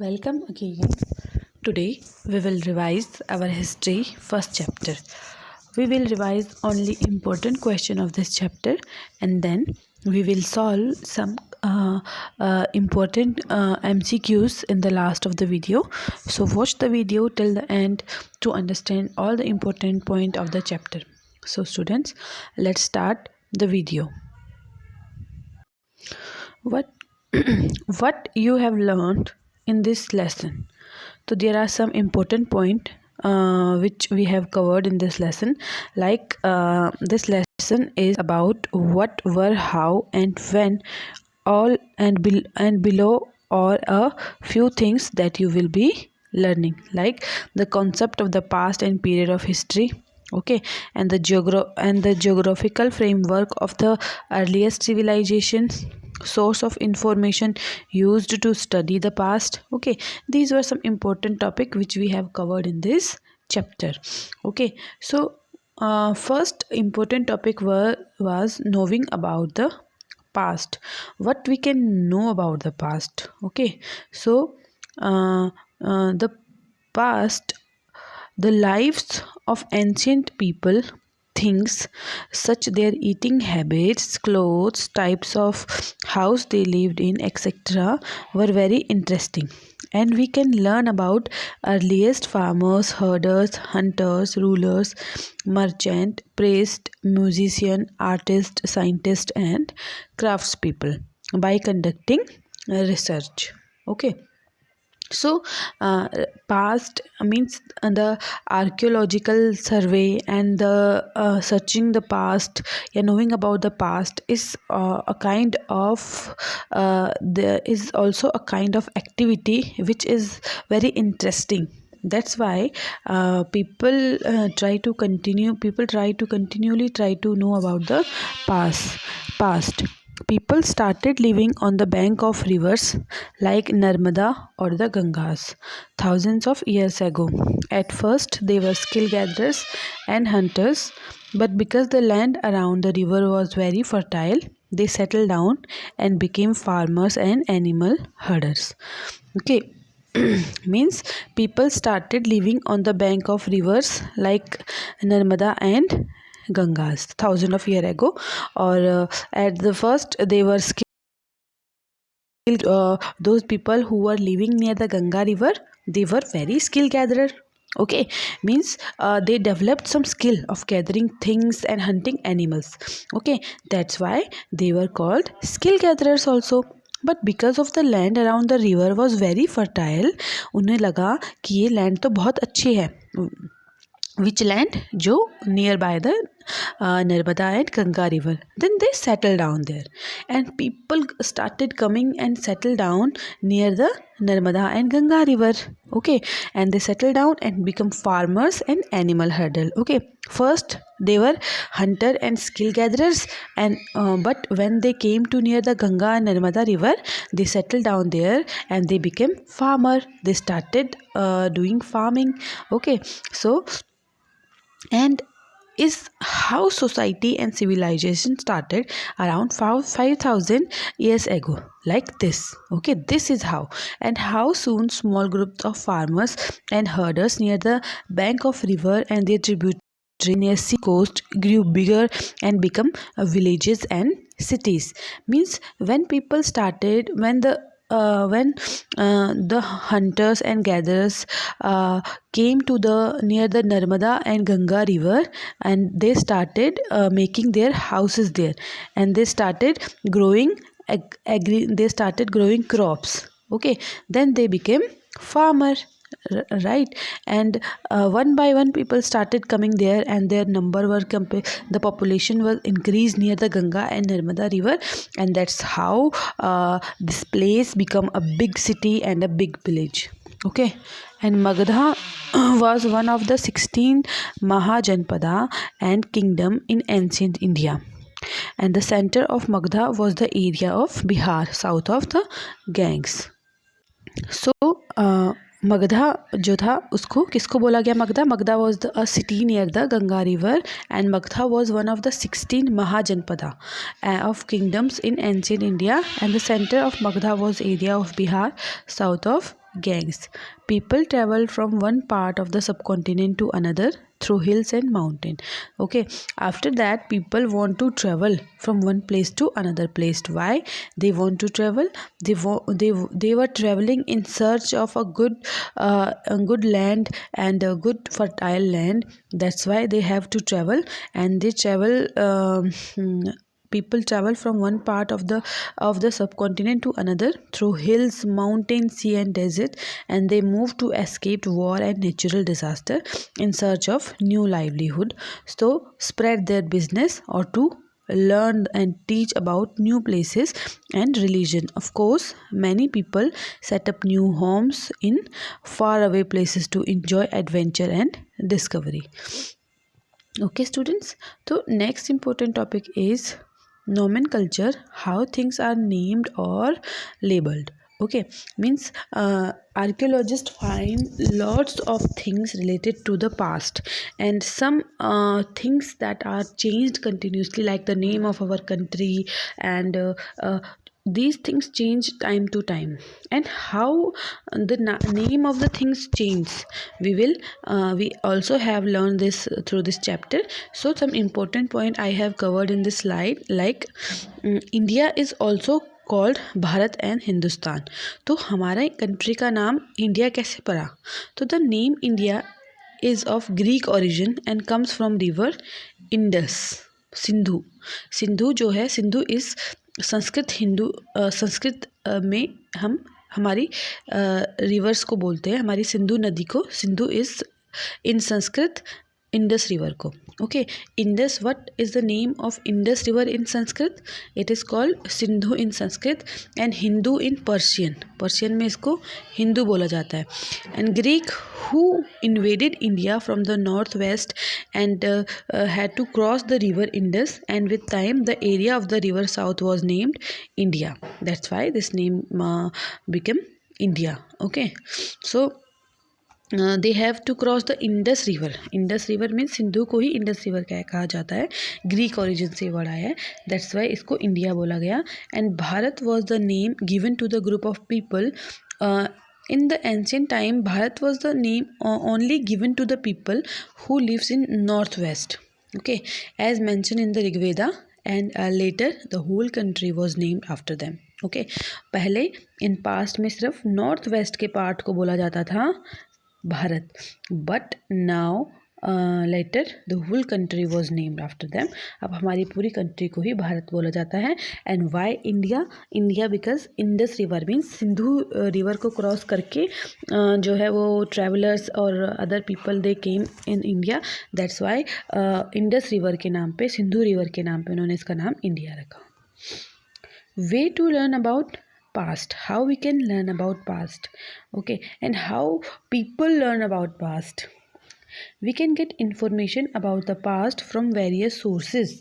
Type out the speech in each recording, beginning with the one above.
Welcome again. Today we will revise our history first chapter. We will revise only important question of this chapter, and then we will solve some important MCQs in the last of the video. So watch the video till the end to understand all the important point of the chapter. So students, let's start the video. What what you have learned in this lesson? So there are some important point which we have covered in this lesson. Like this lesson is about what, where, how, and when. All and below are a few things that you will be learning, like the concept of the past and period of history. Okay, and the geographical framework of the earliest civilizations, source of information used to study the past. Okay, these were some important topic which we have covered in this chapter. Okay, so first important topic was knowing about the past, what we can know about the past. Okay, so the past, the lives of ancient people, things such their eating habits, clothes, types of house they lived in, etc., were very interesting. And we can learn about earliest farmers, herders, hunters, rulers, merchant, priest, musician, artist, scientist, and craftspeople by conducting research. Okay, so past means the archaeological survey and the searching the past, yeah, knowing about the past is a kind of there is also a kind of activity which is very interesting. That's why people try to continually try to know about the past. People started living on the bank of rivers like Narmada or the Gangas thousands of years ago. At first, they were skill gatherers and hunters, but because the land around the river was very fertile, they settled down and became farmers and animal herders. Okay. Means people started living on the bank of rivers like Narmada and Gangas thousand of year ago, or at the first they were skilled. Those people who were living near the Ganga river, they were very skill gatherer. Okay, means they developed some skill of gathering things and hunting animals. Okay, that's why they were called skill gatherers also. But because of the land around the river was very fertile, उन्हें लगा कि ये land तो बहुत अच्छी है. Which land? जो nearby the Narmada and Ganga river. Then they settled down there, and people started coming and settled down near the Narmada and Ganga river. Okay, and they settled down and become farmers and animal herder. Okay, first they were hunter and skill gatherers, and but when they came to near the Ganga and Narmada river, they settled down there and they became farmer. They started doing farming. Okay, so and is how society and civilization started around 5,000 years ago, like this. Okay, this is how. And how soon small groups of farmers and herders near the bank of river and their tributary near sea coast grew bigger and become villages and cities. Means when people started, when the hunters and gatherers came to the near the Narmada and Ganga river, and they started making their houses there, and they started growing they started growing crops. Okay, then they became farmer, right? And one by one people started coming there, and their number were the population was increased near the Ganga and Narmada river, and that's how this place become a big city and a big village. Okay, and Magadha was one of the 16 Mahajanpada and kingdom in ancient India, and the center of Magadha was the area of Bihar south of the Ganges. So Magadha जो था उसको किसको बोला गया? Magadha. Magadha was a city near the Ganga river, and Magdha was one of the 16 Mahajanpada of kingdoms in ancient India, and the center of Magdha was area of Bihar south of gangs. People travel from one part of the subcontinent to another through hills and mountain. Okay, after that people want to travel from one place to another place. Why they want to travel? They were traveling in search of a good land and a good fertile land. That's why they have to travel, and they travel people travel from one part of the subcontinent to another through hills, mountains, sea and desert, and they move to escape war and natural disaster in search of new livelihood, so spread their business or to learn and teach about new places and religion. Of course, many people set up new homes in far away places to enjoy adventure and discovery. Okay, students. So next important topic is nomenclature, how things are named or labeled. Okay, means archaeologists find lots of things related to the past, and some things that are changed continuously, like the name of our country, and these things change time to time. And how the name of the things change, we also have learned this through this chapter. So some important point I have covered in this slide, like India is also called Bharat and Hindustan. तो हमारा country का नाम India कैसे पड़ा? तो the name India is of Greek origin and comes from river Indus. Sindhu. Sindhu जो है, सिंधु इस संस्कृत में हम हमारी रिवर्स को बोलते हैं, हमारी सिंधु नदी को. सिंधु इस इन संस्कृत इंडस रिवर को. Okay, Indus, what is the name of Indus river in Sanskrit? It is called Sindhu in Sanskrit, and Hindu in Persian. Persian में इसको हिंदू बोला जाता है. And Greek who invaded India from the northwest and had to cross the river Indus, and with time the area of the river south was named India. That's why this name became India. Okay, so they have to cross the Indus river. Indus river means Sindhu को ही Indus river कहा जाता है, Greek origin से word आया है. That's why इसको India बोला गया. And Bharat was the name given to the group of people. In the ancient time, Bharat was the name only given to the people who lives in northwest. Okay, as mentioned in the Rig Veda, and later the whole country was named after them. Okay, पहले in past में सिर्फ north west के part को बोला जाता था Bharat, but now later the whole country was named after them. अब हमारी पूरी कंट्री को ही भारत बोला जाता है. And why India? India because Indus river means Sindhu river को क्रॉस करके जो है वो ट्रैवलर्स और other people they came in India. That's why Indus river के नाम पे, सिंधु रिवर के नाम पे उन्होंने इसका नाम इंडिया रखा. Way to learn about past, how we can learn about past. Okay, and how people learn about past. We can get information about the past from various sources.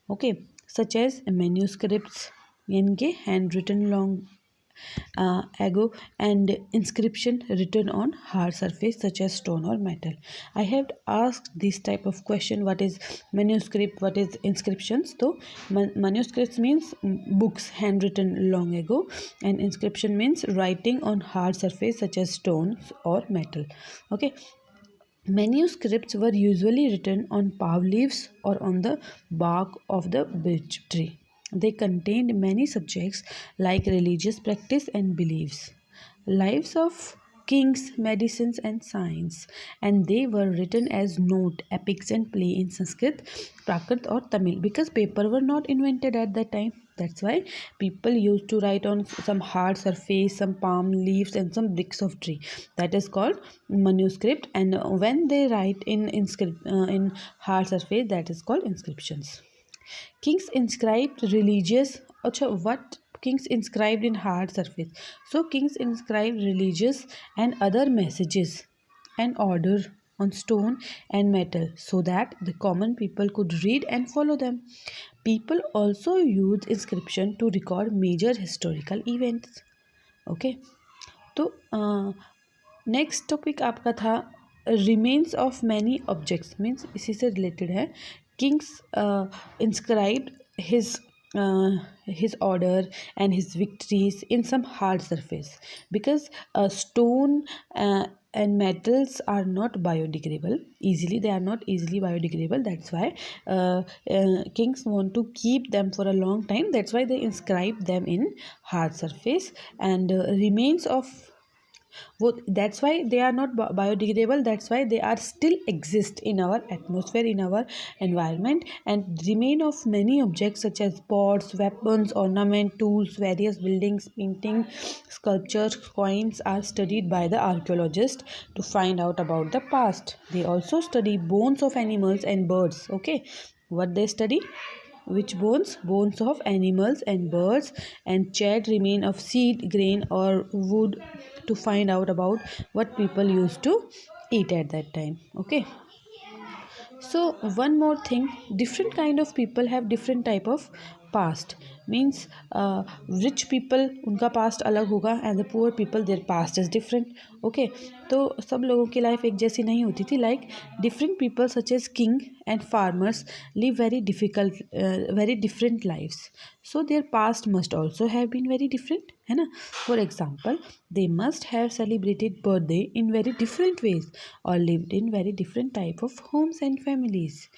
Okay, such as manuscripts, यानी handwritten long ago, and inscription written on hard surface such as stone or metal. I have asked this type of question, what is manuscript, what is inscriptions? So manuscripts means books handwritten long ago, and inscription means writing on hard surface such as stones or metal. Okay, manuscripts were usually written on palm leaves or on the bark of the birch tree. They contained many subjects like religious practice and beliefs, lives of kings, medicines, and science, and they were written as note, epics, and play in Sanskrit, Prakrit, or Tamil, because paper were not invented at that time. That's why people used to write on some hard surface, some palm leaves, and some bricks of tree. That is called manuscript, and when they write in hard surface, that is called inscriptions. Kings inscribed religious. What kings inscribed in hard surface? So kings inscribed religious and other messages and order on stone and metal so that the common people could read and follow them. People also used inscription to record major historical events. Okay, तो next topic आपका था remains of many objects, means इसी से related है. Kings inscribed his his order and his victories in some hard surface, because stone and metals are not biodegradable easily. They are not easily biodegradable. That's why kings want to keep them for a long time. That's why they inscribe them in hard surface. And remains of that's why they are not biodegradable. That's why they are still exist in our atmosphere, in our environment. And remain of many objects such as pots, weapons, ornament, tools, various buildings, painting, sculptures, coins are studied by the archaeologists to find out about the past. They also study bones of animals and birds. Okay, what they study? Which bones? Bones of animals and birds, and charred remain of seed, grain, or wood, to find out about what people used to eat at that time. Okay, so one more thing, different kind of people have different type of past. Means rich people उनका past अलग होगा, and the poor people their past is different. Okay, तो सब लोगों की life एक जैसी नहीं होती थी. Like different people such as king and farmers live very different lives. So their past must also have been very different, है ना. For example, they must have celebrated birthday in very different ways, or lived in very different type of homes and families.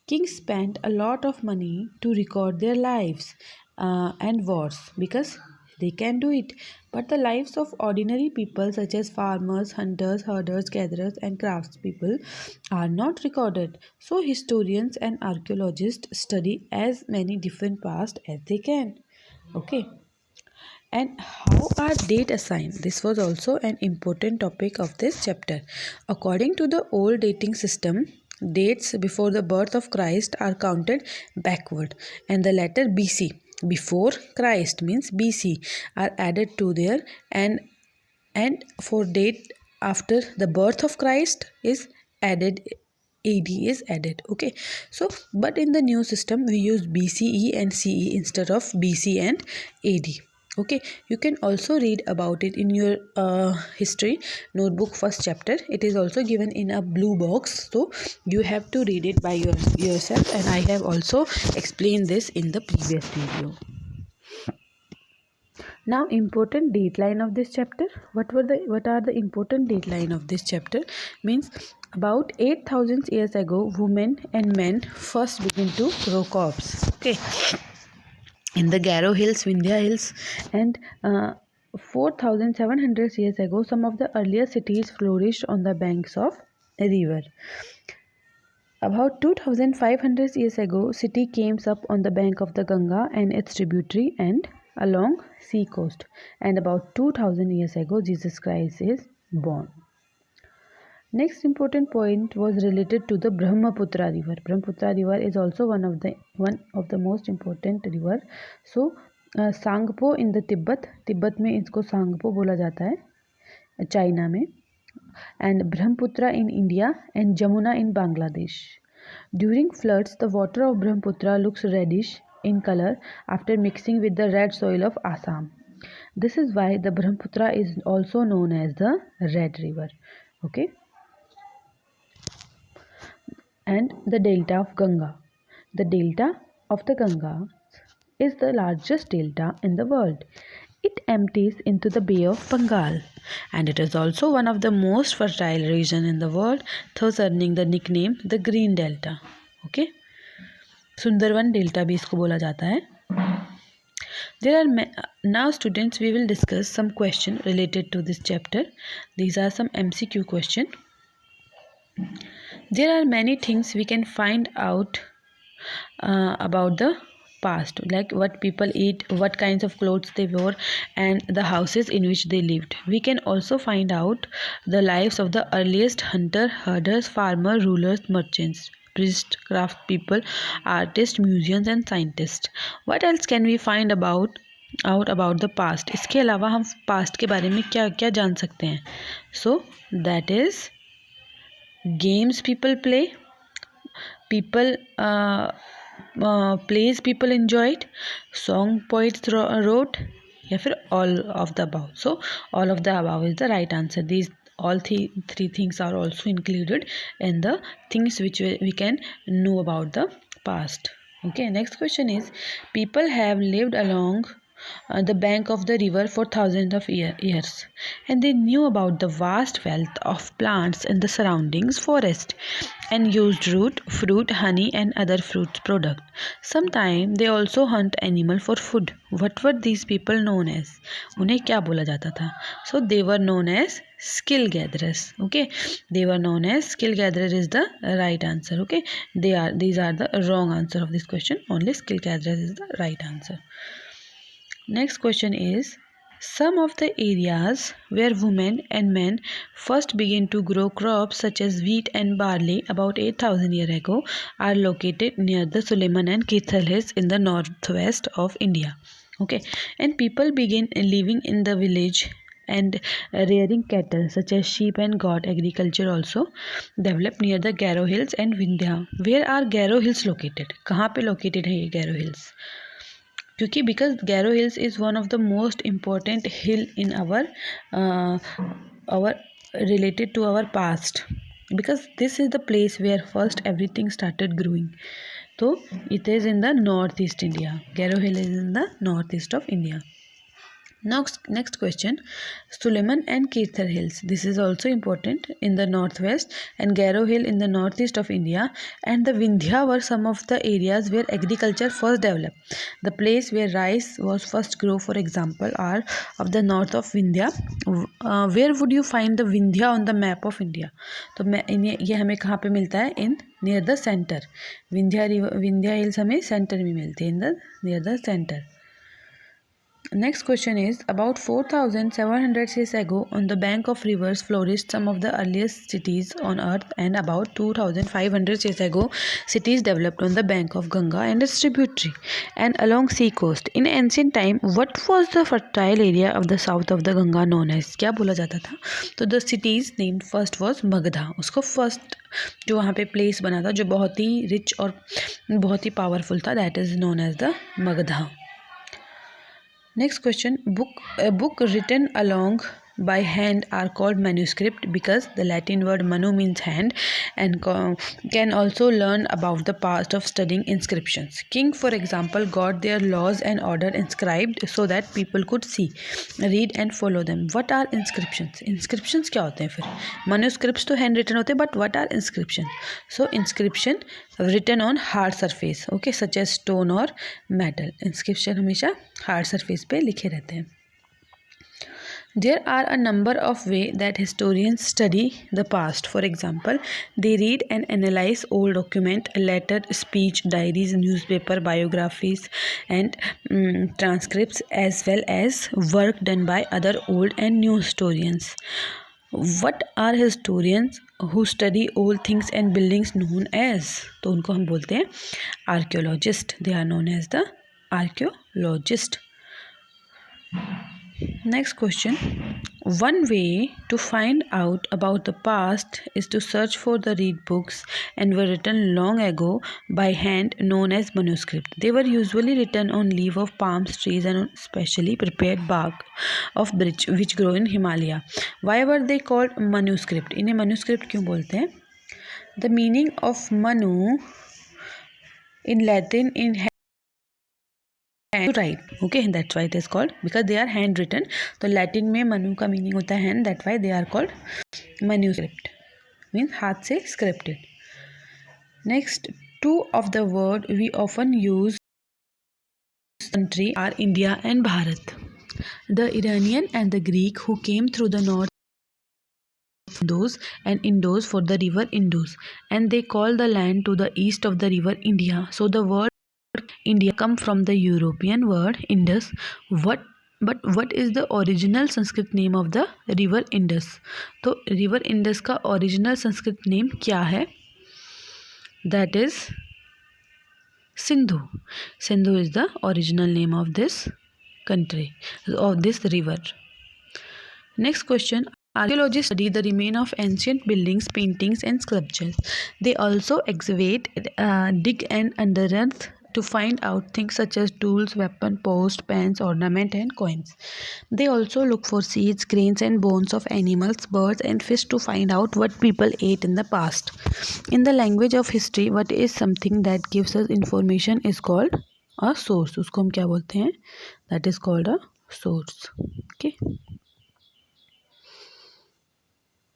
Kings spent a lot of money to record their lives and wars, because they can do it. But the lives of ordinary people such as farmers, hunters, herders, gatherers, and craftspeople are not recorded. So historians and archaeologists study as many different past as they can. Okay. And how are date assigned? This was also an important topic of this chapter. According to the old dating system, dates before the birth of Christ are counted backward, and the letter BC, before Christ means BC, are added to there, and for date after the birth of Christ is added, AD is added. Okay, so but in the new system we use BCE and CE instead of BC and AD. Okay, you can also read about it in your history notebook first chapter. It is also given in a blue box, so you have to read it by yourself, and I have also explained this in the previous video. Now, important dateline of this chapter. What are the important dateline of this chapter? Means about 8,000 years ago, women and men first began to grow crops. Okay, in the Garo Hills, Vindhya Hills, and 4,700 years ago, some of the earlier cities flourished on the banks of a river. About 2,500 years ago, city came up on the bank of the Ganga and its tributary and along sea coast. And about 2,000 years ago, Jesus Christ is born. Next important point was related to the Brahmaputra river. Brahmaputra river is also one of the most important river. So Sangpo in the Tibet में इसको Sangpo बोला जाता है, China में, and Brahmaputra in India and Jamuna in Bangladesh. During floods, the water of Brahmaputra looks reddish in color after mixing with the red soil of Assam. This is why the Brahmaputra is also known as the Red River. Okay. And the delta of Ganga. The delta of the Ganga is the largest delta in the world. It empties into the Bay of Bengal, and it is also one of the most fertile regions in the world, thus earning the nickname the Green Delta. Okay, Sundarban Delta भी इसको बोला जाता है. There are now students, we will discuss some question related to this chapter. These are some MCQ question. There are many things we can find out about the past, like what people eat, what kinds of clothes they wore, and the houses in which they lived. We can also find out the lives of the earliest hunter, herders, farmer, rulers, merchants, priests, craft people, artists, musicians, and scientists. What else can we find out about the past? इसके अलावा हम past के बारे में क्या क्या जान सकते हैं? So that is games people play, people plays people enjoyed, song poets wrote, या फिर all of the above. So all of the above is the right answer. These all three things are also included in the things which we can know about the past. Okay, next question is, people have lived along the bank of the river for thousands of years, and they knew about the vast wealth of plants in the surroundings forest and used root, fruit, honey, and other fruit products. Sometimes they also hunt animal for food. What were these people known as? उन्हें क्या बोला जाता था? So they were known as skill gatherers. Okay, they were known as skill gatherer is the right answer. Okay, these are the wrong answer of this question. Only skill gatherer is the right answer. Next question is, some of the areas where women and men first began to grow crops such as wheat and barley about 8,000 years ago are located near the Suleiman and Kithal hills in the northwest of India. Okay, and people begin living in the village and rearing cattle such as sheep and goat. Agriculture also developed near the Garo hills and Vindhya. Where are Garo hills located? कहाँ पे located है ये Garo hills? क्योंकि because Garo Hills is one of the most important hill in our related to our past, because this is the place where first everything started growing. So it is in the northeast India. Garo Hill is in the northeast of India. Next question, Suleiman and Kirthar Hills. This is also important in the northwest, and Garo Hill in the northeast of India, and the Vindhya were some of the areas where agriculture first developed. The place where rice was first grown, for example, are of the north of Vindhya. Where would you find the Vindhya on the map of India? तो ये हमें कहाँ पे मिलता है? In near the center. Vindhya hills हमें center में मिलती है, in the near the center. Next question is, about 4,700 years ago, on the bank of rivers flourished some of the earliest cities on earth, and about 2,500 years ago, cities developed on the bank of Ganga and its tributary and along sea coast. In ancient time, what was the fertile area of the south of the Ganga known as? क्या बोला जाता था? तो the cities named first was Magdha. उसको first जो वहाँ पे place बना था जो बहुत ही रिच और बहुत ही पावरफुल था, that is known as the Magdha. Next question, a book written along by hand are called manuscript because the Latin word manu means hand, and can also learn about the past of studying inscriptions. King, for example, got their laws and order inscribed so that people could see, read and follow them. What are inscriptions? Inscriptions क्या होते हैं फिर? Manuscripts तो hand written होते हैं, but what are inscriptions? So inscription written on hard surface, okay, such as stone or metal. Inscription हमेशा hard surface पे लिखे रहते हैं. There are a number of ways that historians study the past. For example, they read and analyze old documents, letter, speech, diaries, newspaper, biographies, and transcripts, as well as work done by other old and new historians. What are historians who study old things and buildings known as? तो उनको हम बोलते हैं archaeologist. They are known as the archaeologist. Next question, one way to find out about the past is to search for the read books and were written long ago by hand known as manuscript. They were usually written on leaf of palm trees and on specially prepared bark of birch which grow in Himalaya. Why were they called manuscript? इन्हें manuscript क्यों बोलते हैं? The meaning of manu in Latin in to write, okay, that's why it is called, because they are handwritten. तो Latin में manu का meaning होता है hand, that's why they are called manuscript, means हाथ से scripted. Next, two of the word we often use country are India and Bharat. The Iranian and the Greek who came through the north Indus and Indus for the river Indus, and they call the land to the east of the river India. So the word India come from the European word Indus. But what is the original Sanskrit name of the river Indus? तो river Indus का original Sanskrit name क्या है? That is Sindhu. Sindhu is the original name of this country, of this river. Next question, archaeologists study the remains of ancient buildings, paintings and sculptures. They also excavate, dig and unearth to find out things such as tools, weapon, post, pens, ornament, and coins. They also look for seeds, grains, and bones of animals, birds, and fish to find out what people ate in the past. In the language of history, what is something that gives us information is called a source. उसको हम क्या बोलते हैं? That is called a source. Okay.